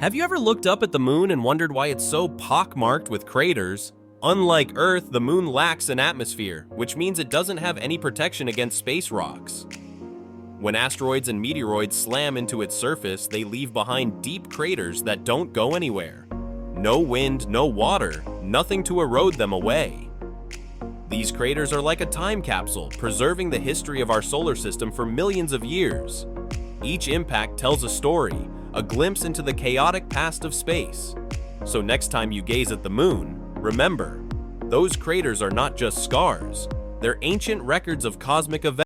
Have you ever looked up at the moon and wondered why it's so pockmarked with craters? Unlike Earth, the moon lacks an atmosphere, which means it doesn't have any protection against space rocks. When asteroids and meteoroids slam into its surface, they leave behind deep craters that don't go anywhere. No wind, no water, nothing to erode them away. These craters are like a time capsule, preserving the history of our solar system for millions of years. Each impact tells a story, a glimpse into the chaotic past of space. So next time you gaze at the moon, remember, those craters are not just scars, they're ancient records of cosmic events.